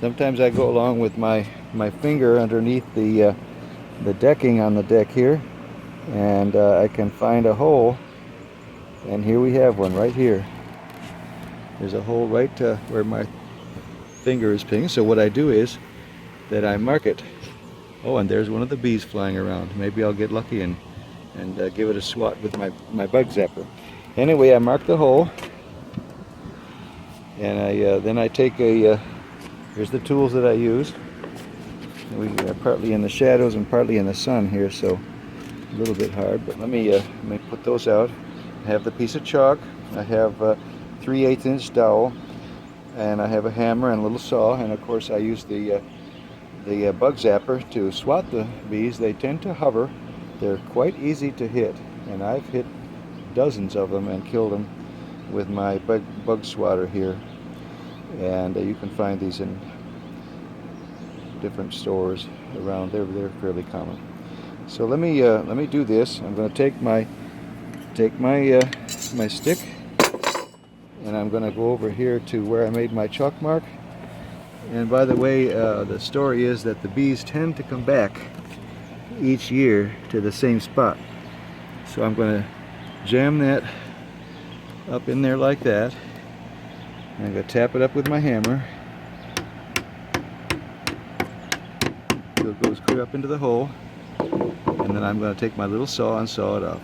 Sometimes I go along with my finger underneath the decking on the deck here, and I can find a hole, and here we have one right here. There's a hole right where my finger is pinging. So what I do is that I mark it. Oh, and there's one of the bees flying around. Maybe I'll get lucky and give it a swat with my bug zapper. Anyway, I mark the hole, and then I take here's the tools that I use. We are partly in the shadows and partly in the sun here, so a little bit hard, but let me put those out. I have the piece of chalk, I have 3/8 inch dowel, and I have a hammer and a little saw, and of course I use the bug zapper to swat the bees. They tend to hover. They're quite easy to hit, and I've hit dozens of them and killed them with my bug swatter here. And you can find these in different stores around. They're fairly common. So let me do this. I'm going to take my stick, and I'm going to go over here to where I made my chalk mark. And by the way, the story is that the bees tend to come back each year to the same spot. So I'm going to jam that up in there like that. I'm going to tap it up with my hammer so it goes clear up into the hole, and then I'm going to take my little saw and saw it off.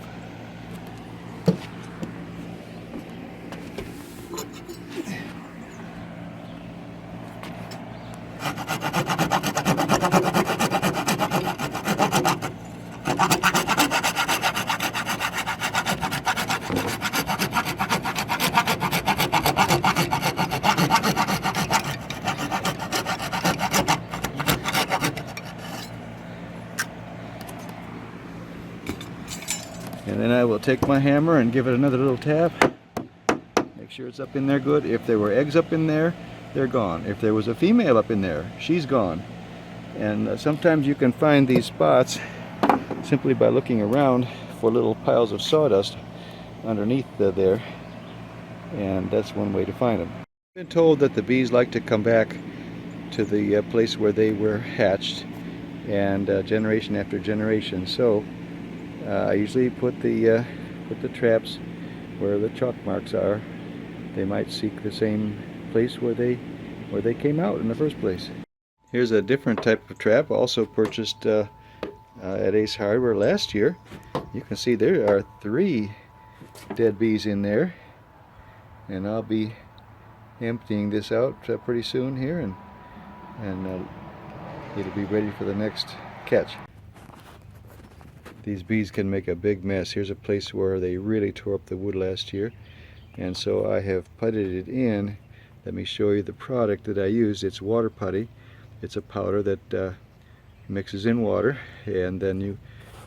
And then I will take my hammer and give it another little tap. Make sure it's up in there good. If there were eggs up in there, they're gone. If there was a female up in there, she's gone. And sometimes you can find these spots simply by looking around for little piles of sawdust underneath there. And that's one way to find them. I've been told that the bees like to come back to the place where they were hatched, and generation after generation. So I usually put the traps where the chalk marks are. They might seek the same place where they came out in the first place. Here's a different type of trap, also purchased at Ace Hardware last year. You can see there are 3 dead bees in there, and I'll be emptying this out pretty soon here, and it'll be ready for the next catch. These bees can make a big mess. Here's a place where they really tore up the wood last year, and so I have puttied it in. Let me show you the product that I used. It's water putty. It's a powder that mixes in water, and then you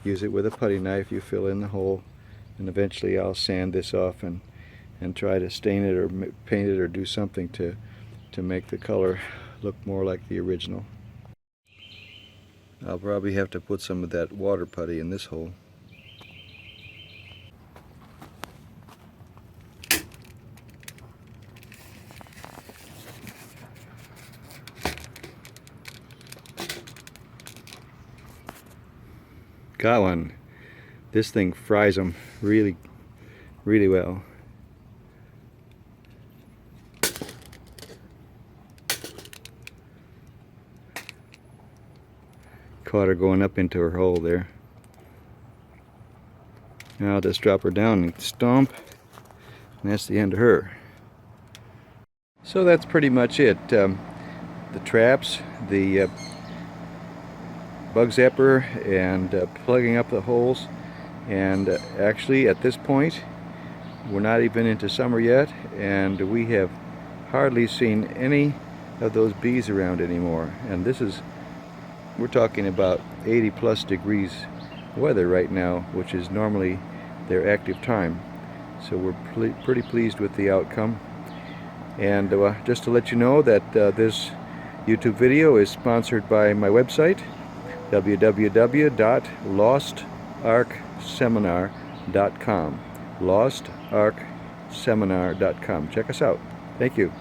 use it with a putty knife. You fill in the hole, and eventually I'll sand this off and try to stain it or paint it or do something to make the color look more like the original. I'll probably have to put some of that water putty in this hole. Got one. This thing fries them really, really well. Caught her going up into her hole there. Now I'll just drop her down and stomp, and that's the end of her. So that's pretty much it. The traps, the bug zapper, and plugging up the holes. And actually at this point we're not even into summer yet, and we have hardly seen any of those bees around anymore. And this is, we're talking about 80+ degrees weather right now, which is normally their active time. So we're pretty pleased with the outcome. And just to let you know that this YouTube video is sponsored by my website, www.lostarkseminar.com. lostarkseminar.com. Check us out. Thank you.